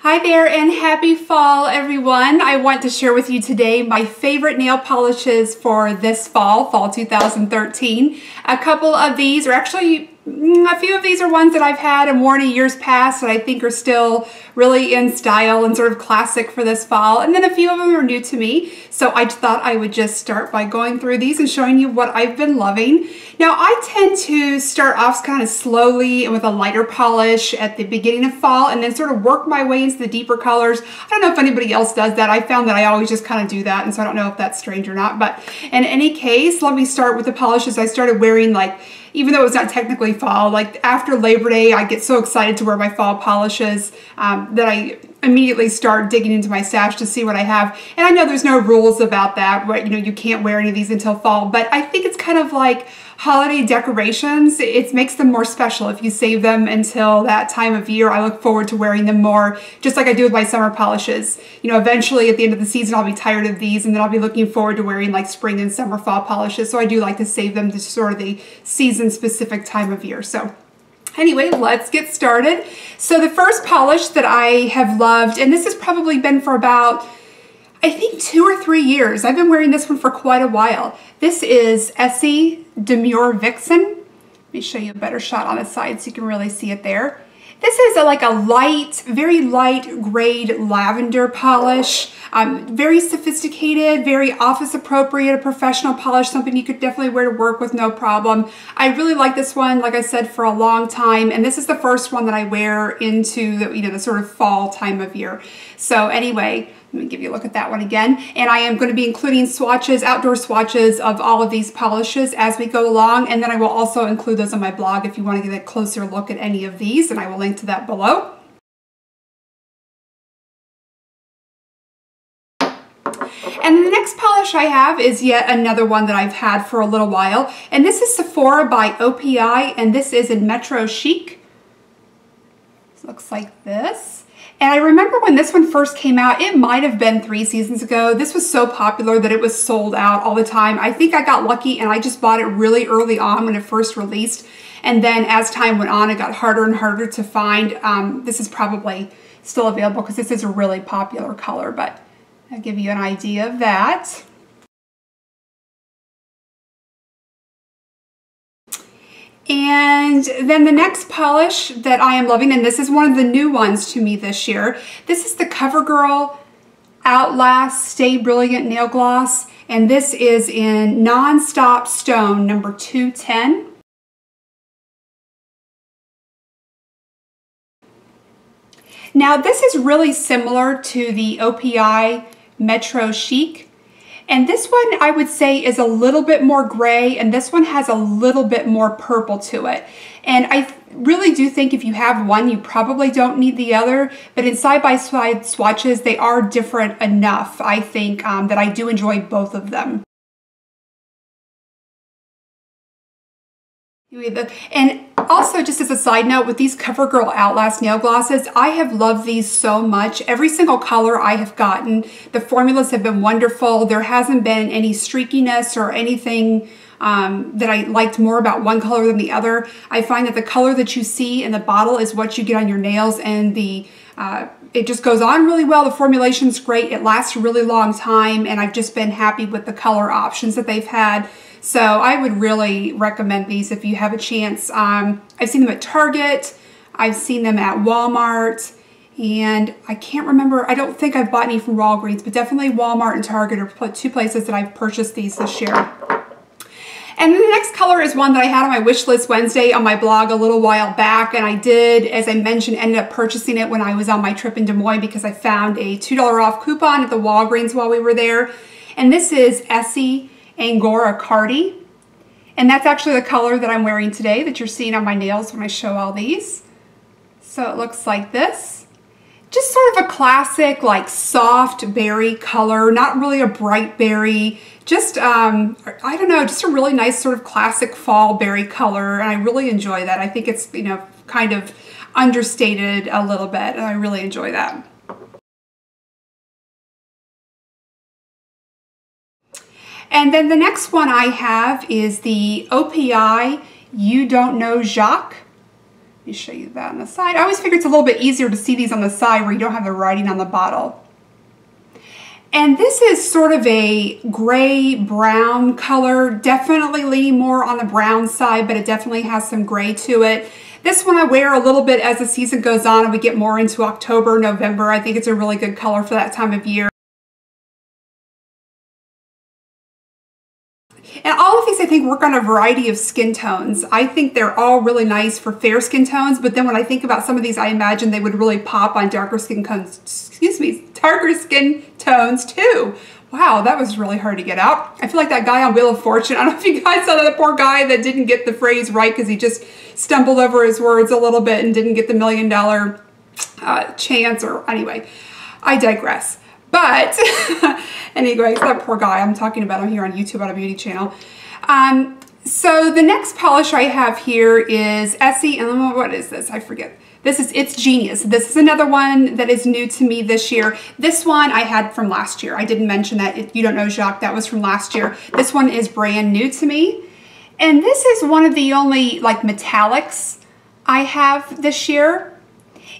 Hi there and happy fall everyone. I want to share with you today my favorite nail polishes for this fall 2013. A couple of these are actually, a few of these are ones that I've had and worn in years past that I think are still really in style and sort of classic for this fall. And then a few of them are new to me. So I thought I would just start by going through these and showing you what I've been loving. Now I tend to start off kind of slowly and with a lighter polish at the beginning of fall and then sort of work my way into the deeper colors. I don't know if anybody else does that. I found that I always just kind of do that, and so I don't know if that's strange or not. But in any case, let me start with the polishes I started wearing, like, even though it's not technically fall, like after Labor Day, I get so excited to wear my fall polishes that I immediately start digging into my stash to see what I have. And I know there's no rules about that, right? You know, you can't wear any of these until fall, but I think it's kind of like holiday decorations. It makes them more special if you save them until that time of year. I look forward to wearing them more, just like I do with my summer polishes. You know, eventually at the end of the season, I'll be tired of these, and then I'll be looking forward to wearing like spring and summer fall polishes. So I do like to save them to sort of the season specific time of year. So anyway, let's get started. So the first polish that I have loved, and this has probably been for about, I think 2 or 3 years. I've been wearing this one for quite a while. This is Essie Demure Vixen. Let me show you a better shot on the side so you can really see it there. This is like a light, very light grade lavender polish. Very sophisticated, very office appropriate, a professional polish, something you could definitely wear to work with no problem. I really like this one, like I said, for a long time, and this is the first one that I wear into the, the sort of fall time of year. So anyway, let me give you a look at that one again. And I am going to be including swatches, outdoor swatches of all of these polishes as we go along. And then I will also include those on my blog if you want to get a closer look at any of these, and I will link to that below. And the next polish I have is yet another one that I've had for a little while. And this is Sephora by OPI, and this is in Metro Chic. It looks like this. And I remember when this one first came out, it might have been 3 seasons ago. This was so popular that it was sold out all the time. I think I got lucky and I just bought it really early on when it first released. And then as time went on, it got harder and harder to find. This is probably still available because this is a really popular color, but I'll give you an idea of that. And then the next polish that I am loving, and this is one of the new ones to me this year, this is the CoverGirl Outlast Stay Brilliant Nail Gloss, and this is in Non-Stop Stone number 210. Now this is really similar to the OPI Metro Chic. And this one I would say is a little bit more gray, and this one has a little bit more purple to it. And I really do think if you have one, you probably don't need the other, but in side-by-side swatches, they are different enough, I think, that I do enjoy both of them. And also, just as a side note, with these CoverGirl Outlast nail glosses, I have loved these so much. Every single color I have gotten, the formulas have been wonderful. There hasn't been any streakiness or anything that I liked more about one color than the other. I find that the color that you see in the bottle is what you get on your nails, and it just goes on really well. The formulation's great. It lasts a really long time, and I've just been happy with the color options that they've had. So I would really recommend these if you have a chance. I've seen them at Target, I've seen them at Walmart, and I can't remember, I don't think I've bought any from Walgreens, but definitely Walmart and Target are 2 places that I've purchased these this year. And then the next color is one that I had on my wish list Wednesday on my blog a little while back, and I did, as I mentioned, ended up purchasing it when I was on my trip in Des Moines because I found a $2 off coupon at the Walgreens while we were there. And this is Essie Angora Cardi, and that's actually the color that I'm wearing today that you're seeing on my nails when I show all these. So it looks like this. Just sort of a classic, like soft berry color, not really a bright berry, just, I don't know, just a really nice sort of classic fall berry color, and I really enjoy that. I think it's, you know, kind of understated a little bit, and I really enjoy that. And then the next one I have is the OPI You Don't Know Jacques Let me show you that on the side. I always figure it's a little bit easier to see these on the side where you don't have the writing on the bottle. And this is sort of a gray brown color, definitely leaning more on the brown side, but it definitely has some gray to it. This one I wear a little bit as the season goes on and we get more into October, November. I think it's a really good color for that time of year. And all of these, I think, work on a variety of skin tones. I think they're all really nice for fair skin tones, but then when I think about some of these, I imagine they would really pop on darker skin tones, darker skin tones too. Wow, that was really hard to get out. I feel like that guy on Wheel of Fortune. I don't know if you guys saw that poor guy that didn't get the phrase right because he just stumbled over his words a little bit and didn't get the $1 million chance, or anyway, I digress. But anyway, that poor guy, I'm talking about him here on YouTube on a beauty channel. So the next polish I have here is Essie, and what is this? I forget. This is It's Genius. This is another one that is new to me this year. This one I had from last year. I didn't mention that. If you don't know Jacques, that was from last year. This one is brand new to me. And this is one of the only like metallics I have this year.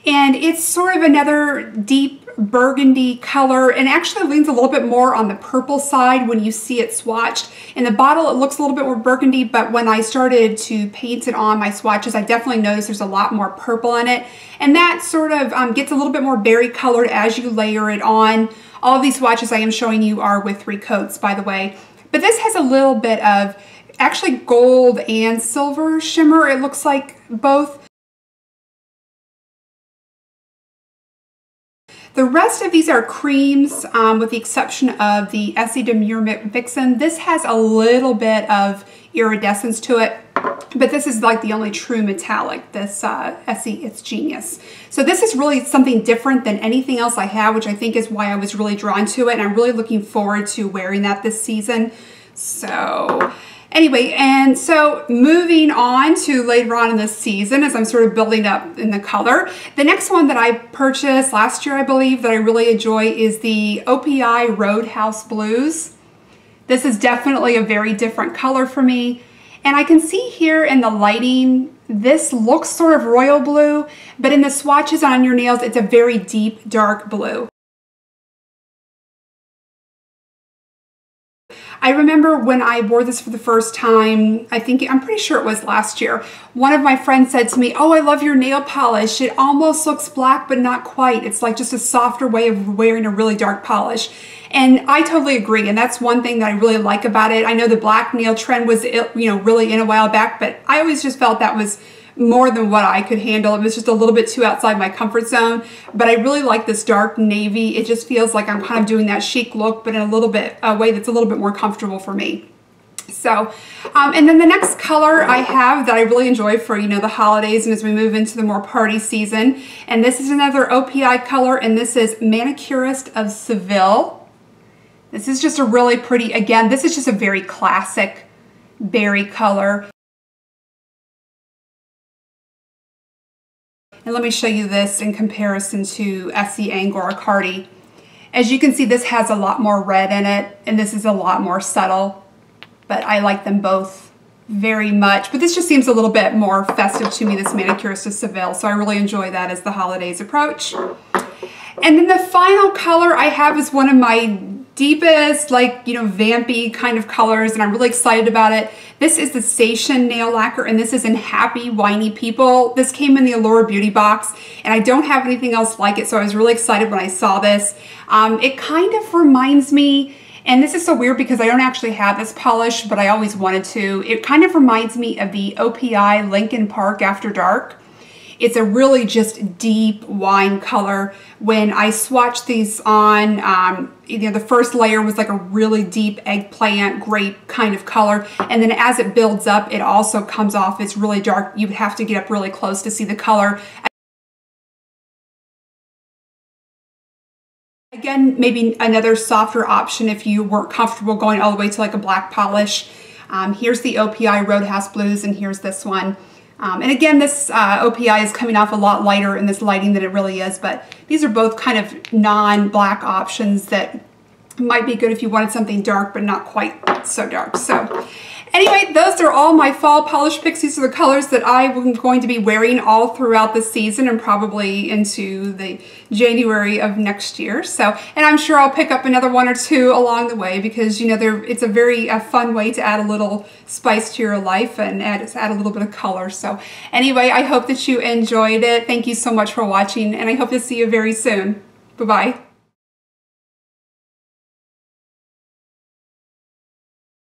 And it's sort of another deep burgundy color, and actually leans a little bit more on the purple side when you see it swatched. In the bottle, it looks a little bit more burgundy, but when I started to paint it on my swatches, I definitely noticed there's a lot more purple in it. And that sort of gets a little bit more berry colored as you layer it on. All of these swatches I am showing you are with 3 coats, by the way. But this has a little bit of actually gold and silver shimmer. It looks like both. The rest of these are creams, with the exception of the Essie Demure Vixen. This has a little bit of iridescence to it, but this is like the only true metallic, this Essie It's Genius. So this is really something different than anything else I have, which I think is why I was really drawn to it, and I'm really looking forward to wearing that this season. So anyway, and so moving on to later on in the season as I'm sort of building up in the color, the next one that I purchased last year, I believe, that I really enjoy is the OPI Roadhouse Blues. This is definitely a very different color for me. And I can see here in the lighting, this looks sort of royal blue, but in the swatches on your nails, it's a very deep, dark blue. I remember when I wore this for the first time, I'm pretty sure it was last year, one of my friends said to me, "Oh, I love your nail polish. It almost looks black, but not quite. It's like just a softer way of wearing a really dark polish." And I totally agree, and that's one thing that I really like about it. I know the black nail trend was, really in a while back, but I always just felt that was more than what I could handle. It was just a little bit too outside my comfort zone, but I really like this dark navy. It just feels like I'm kind of doing that chic look, but in a way that's a little bit more comfortable for me. So, and then the next color I have that I really enjoy for, the holidays and as we move into the more party season, and this is another OPI color, and this is Manicurist of Seville. This is just a really pretty, again, this is just a very classic berry color. And let me show you this in comparison to Essie, Angora, Cardi. As you can see, this has a lot more red in it, and this is a lot more subtle, but I like them both very much. But this just seems a little bit more festive to me, this Manicurist of Seville, so I really enjoy that as the holidays approach. And then the final color I have is one of my deepest, vampy kind of colors, and I'm really excited about it. This is the Sation nail lacquer, and this is in Happy Whiny People. This came in the Allure Beauty box, and I don't have anything else like it, so I was really excited when I saw this. It kind of reminds me, and this is so weird because I don't actually have this polish, but I always wanted to. It kind of reminds me of the OPI Lincoln Park After Dark. It's a really just deep wine color. When I swatched these on, the first layer was like a really deep eggplant grape kind of color. And then as it builds up, it also comes off as really dark. You would have to get up really close to see the color. Again, maybe another softer option if you weren't comfortable going all the way to like a black polish. Here's the OPI Roadhouse Blues, and here's this one. And again, this OPI is coming off a lot lighter in this lighting than it really is, but these are both kind of non-black options that might be good if you wanted something dark, but not quite so dark. So, anyway, those are all my fall polish picks. These are the colors that I'm going to be wearing all throughout the season and probably into the January of next year. So, and I'm sure I'll pick up another one or two along the way because, you know, it's a very fun way to add a little spice to your life and add a little bit of color. So anyway, I hope that you enjoyed it. Thank you so much for watching, and I hope to see you very soon. Bye-bye.